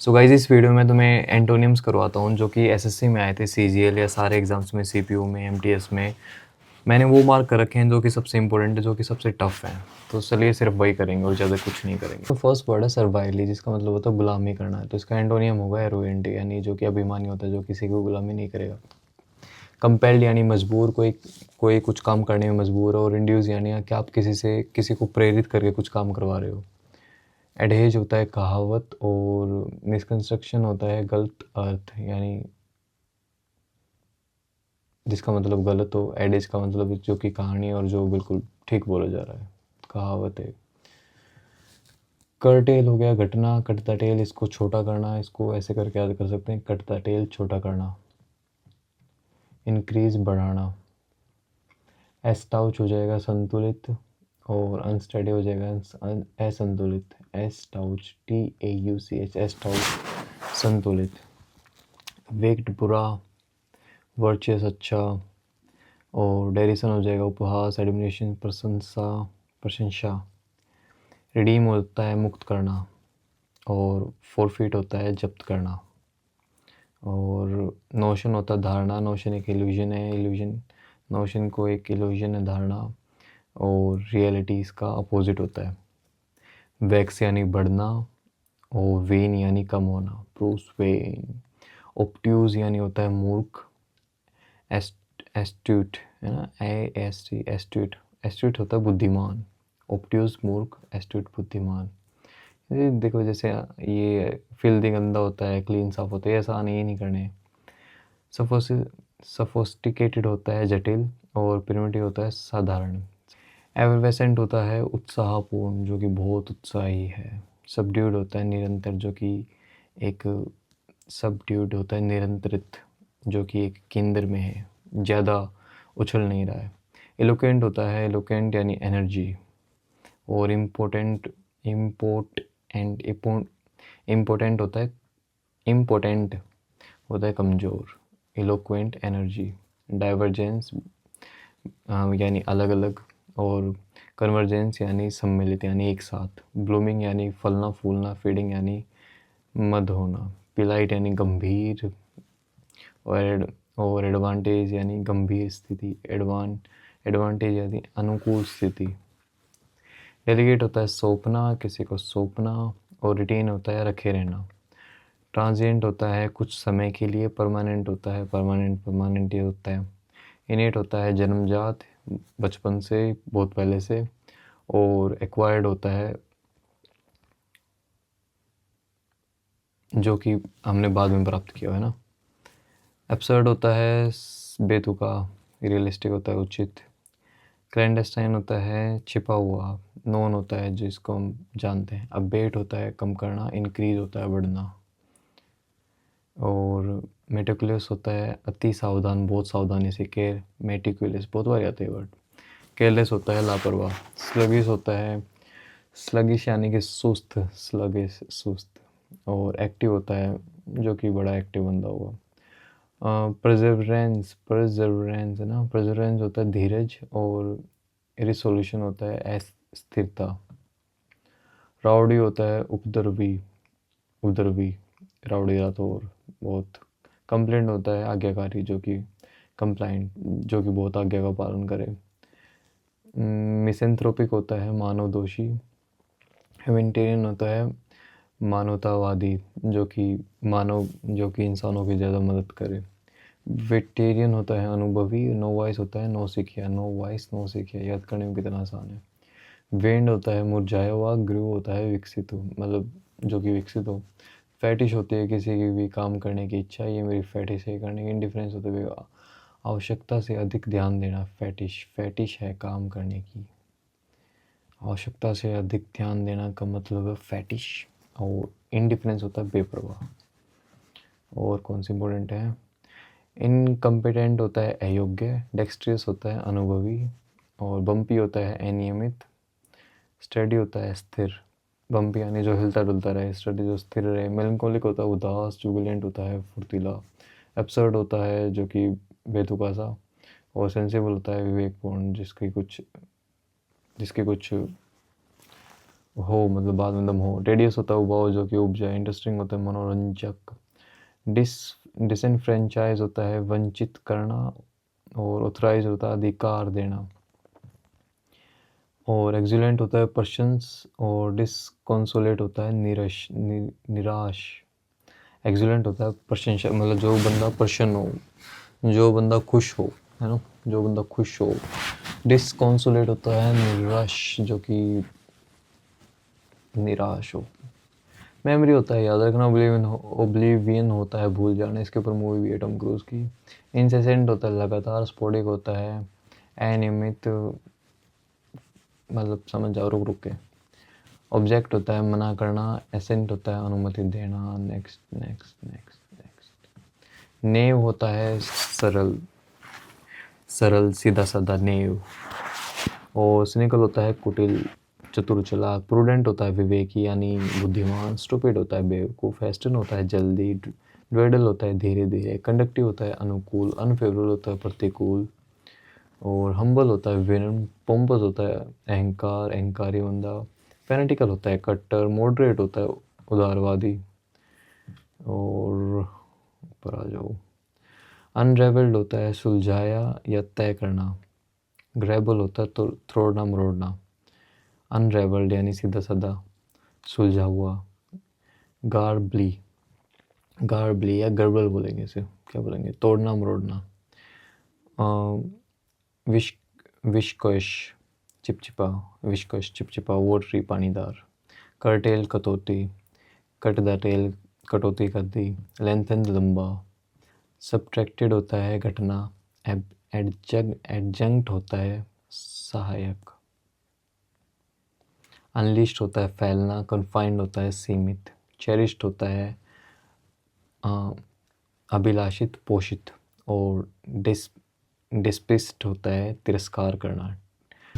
So guys इस video में तुम्हें एंटोनिम्स करवाता हूँ जो कि एसएससी में आए थे, सीजीएल या सारे एग्जाम्स में, सीपीयू में, एमटीएस में। मैंने वो मार्क कर रखे हैं जो कि सबसे इंपॉर्टेंट है, जो कि सबसे टफ है। तो चलिए सिर्फ वही करेंगे और ज़्यादा कुछ नहीं करेंगे। तो फर्स्ट वर्ड है सर्वाइली, जिसका मतलब होता है गुलामी करना है। तो इसका एंटोनियम होगा एरोगेंट, यानी जो कि अभिमानी होता है, जो किसी को गुलामी नहीं करेगा। कंपेल्ड यानी मजबूर, कोई कोई कुछ काम करने में मजबूर है। और इंड्यूस यानी कि आप किसी को प्रेरित करके कुछ काम करवा रहे हो। एडहेज होता है कहावत, और मिसकंस्ट्रक्शन होता है गलत अर्थ, यानी जिसका मतलब गलत हो। एडेज का मतलब जो कि कहानी, और जो बिल्कुल ठीक बोला जा रहा है, कहावत है। करटेल हो गया घटना, कटता टेल इसको छोटा करना, इसको ऐसे करके याद कर सकते हैं, कटता टेल छोटा करना। इंक्रीज बढ़ाना। एस्टाउच हो जाएगा संतुलित, और अनस्टेडी हो जाएगा असंतुलित। एस्टाउच TAUCH, एस्टाउच संतुलित। वेक्ड बुरा, वर्चुअस अच्छा, और डेरिसन हो जाएगा उपहास, एडमिनेशन प्रशंसा। रिडीम होता है मुक्त करना, और फोरफिट होता है जब्त करना। और नोशन होता है धारणा, नोशन एक इल्यूजन है, नोशन को एक इल्यूजन है धारणा, और रियलिटी इसका अपोजिट होता है। वैक्स यानी बढ़ना, और वेन यानी कम होना, ब्रूस वेन। ऑप्ट्यूज यानी होता है मूर्ख। एस्ट्यूट है ना, AST, एस्ट्यूट। एस्ट्यूट होता है बुद्धिमान। ऑप्ट्यूज मूर्ख, एस्ट्यूट बुद्धिमान। ये देखो, जैसे ये फिल्दी गंदा होता है, क्लीन साफ होता है, ऐसा नहीं करने। सफोस्टिकेटेड होता है जटिल, और प्रिमिटिव होता है साधारण। एवरवेसेंट होता है उत्साहपूर्ण, जो कि बहुत उत्साही है। सबड्यूड होता है निरंतर, जो कि एक सबड्यूड होता है निरंतरित, जो कि एक केंद्र में है, ज़्यादा उछल नहीं रहा है। एलोकेंट होता है, एलोकेंट यानी एनर्जी। और इम्पोर्टेंट होता है कमज़ोर। Eloquent energy. डाइवर्जेंस यानी अलग अलग, और कन्वर्जेंस यानी सम्मिलित, यानी एक साथ। ब्लूमिंग यानी फलना फूलना, फीडिंग यानी मद होना। पिलाइट यानी गंभीर, और एडवांटेज यानी गंभीर स्थिति। एडवांटेज यानी अनुकूल स्थिति। डेलीगेट होता है सौंपना, किसी को सौंपना, और रिटेन होता है रखे रहना। ट्रांजिएंट होता है कुछ समय के लिए। परमानेंट होता है परमानेंट ही होता है। इनेट होता है जन्मजात, बचपन से, बहुत पहले से। और एक्वायर्ड होता है जो कि हमने बाद में प्राप्त किया है ना। एब्सर्ड होता है बेतुका, रियलिस्टिक होता है उचित। क्लैंडस्टाइन होता है छिपा हुआ। नोन होता है जिसको हम जानते हैं। अबेट होता है कम करना। इंक्रीज होता है बढ़ना। और मेटिकुलस होता है अति सावधान, बहुत सावधानी से। केयर, मेटिकुलस बहुत बार आता है वर्ड। केयरलेस होता है लापरवाह। स्लगिश होता है, स्लगिश यानी कि सुस्त, स्लगिश सुस्त। और एक्टिव होता है जो कि बड़ा एक्टिव बंदा हुआ। परसेवरेंस है ना, परसेवरेंस होता है धीरज। और इरिसोल्यूशन होता है अस्थिरता। राउडी होता है उपद्रवी, राउडी राठौर बहुत। कंप्लेंट होता है आज्ञाकारी, जो कि कंप्लाइंट, जो कि बहुत आज्ञा का पालन करे। मिसेंथ्रोपिक होता है मानव दोषी। ह्यूमैनिटेरियन होता है मानवतावादी, जो कि इंसानों की ज़्यादा मदद करे। वेटेरियन होता है अनुभवी। नो वॉइस होता है नो सीखिया, याद करने में कितना आसान है। वेंड होता है मुरझाया हुआ। ग्रू होता है विकसित हो, मतलब जो कि विकसित हो। फैटिश होती है किसी की भी काम करने की इच्छा, ये मेरी फैटिश है करने की। इंडिफरेंस होता है आवश्यकता से अधिक ध्यान देना। फैटिश है काम करने की, आवश्यकता से अधिक ध्यान देना का मतलब है फैटिश। और इंडिफरेंस होता है बेपरवाह। और कौन सी इंपॉर्टेंट है, इनकम्पिटेंट होता है अयोग्य। डेक्स्ट्रियस होता है अनुभवी। और बम्पी होता है अनियमित। स्टडी होता है स्थिर। बम्पी यानी जो हिलता डुलता रहे, स्टडी जो स्थिर रहे। मेलंकोलिक होता है उदास। जुबिलेंट होता है फुर्तीला। एब्सर्ड होता है जो कि बेतुका सा। और सेंसिबल होता है विवेकपूर्ण, जिसकी कुछ हो मतलब बाद में दम हो। टेडियस होता है उबाऊ जो कि उपजा। इंटरेस्टिंग होता है मनोरंजक। डिस डिसनफ्रेंचाइज होता है वंचित करना, और ऑथराइज होता है अधिकार देना। और एक्सुलेंट होता है प्रशंस, और डिसकॉन्सोलेट होता है निराश। एक्सुलेंट होता है प्रशंसा, मतलब जो बंदा प्रसन्न हो, जो बंदा खुश हो, है ना, जो बंदा खुश हो। डिसकॉन्सोलेट होता है निराश, जो कि निराश हो। मेमोरी होता है याद रखना। ओब्लिवियन होता है भूल जाना। इसके ऊपर मूवी भी है टॉम क्रूज की। इंसेसेंट होता है लगातार। स्पोडिक होता है अनियमित, मतलब समझ जाओ रुक रुक के। ऑब्जेक्ट होता है मना करना। एसेंट होता है अनुमति देना। Next next next next. नेव होता है सरल, सरल सीधा साधा नेव। और सिनिकल होता है कुटिल चतुर चालाक। प्रूडेंट होता है विवेकी यानी बुद्धिमान। स्टूपिड होता है बेवकूफ़। हेस्टन होता है जल्दी। ड्वेडल होता है धीरे धीरे। कंडक्टिव होता है अनुकूल। अनफेवरेबल होता है प्रतिकूल। और हम्बल होता है विनम्र। पोम्पस होता है अहंकार, अहंकारी बंदा। फैनेटिकल होता है कट्टर। मॉडरेट होता है उदारवादी। और ऊपर आ जाओ। अनरेवल्ड होता है सुलझाया या तय करना। ग्रेबल होता है तो तोड़ना मरोड़ना। अनरेवल्ड यानी सीधा साधा, सुलझा हुआ। गार्बली, गार्बली या गर्बल बोलेंगे इसे, क्या बोलेंगे, तोड़ना मरोड़ना। विश विशकश चिपचिपा। विशकश चिपचिपा। वोटरी पानीदार। करटेल कटौती। कट द टेल कटौती कर दी। लेंथन लंबा। सब्ट्रैक्टेड होता है घटना। एडजंक्ट होता है सहायक। अनलिस्ड होता है फैलना। कन्फाइंड होता है सीमित। चेरिश्ड होता है अभिलाषित पोषित। और डिस्पिस्ड होता है तिरस्कार करना।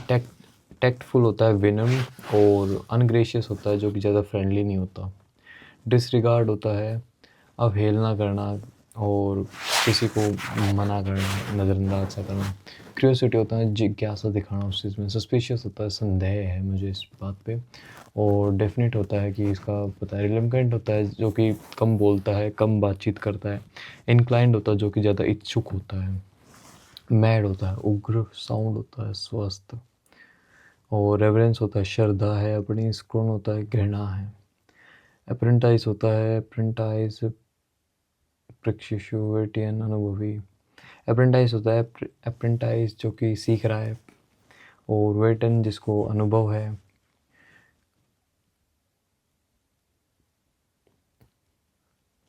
टैक्टफुल होता है विनम्र। और अनग्रेशियस होता है जो कि ज़्यादा फ्रेंडली नहीं होता। डिसरिगार्ड होता है अवहेलना करना, और किसी को मना करना, नज़रअंदाज सा करना। क्यूरियोसिटी होता है जिज्ञासा दिखाना उस चीज़ में। सस्पिशियस होता है संदेह है मुझे इस बात पे। और डेफिनेट होता है कि इसका पता है। रिलम्केंट होता है जो कि कम बोलता है, कम बातचीत करता है। इंक्लाइंड होता है जो कि ज़्यादा इच्छुक होता है। मैड होता है उग्र। साउंड होता है स्वस्थ। और रेवरेंस होता है श्रद्धा है अपनी। स्क्रोन होता है घृणा है। अप्रेंटाइज होता है अप्रेंटाइज प्रशिक्षु। वेटियन अनुभवी। अप्रेंटाइज होता है अप्रेंटाइज जो कि सीख रहा है। और वेटन जिसको अनुभव है।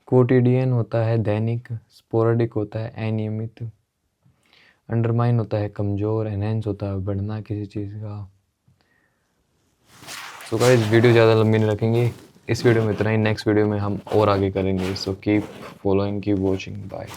कोटिडियन होता है दैनिक। स्पोरेडिक होता है अनियमित। अंडरमाइन होता है कमज़ोर। एनहेंस होता है बढ़ना किसी चीज़ का। सो गाइस वीडियो ज़्यादा लंबी नहीं रखेंगे, इस वीडियो में इतना ही। नेक्स्ट वीडियो में हम और आगे करेंगे। So keep following, keep watching, bye.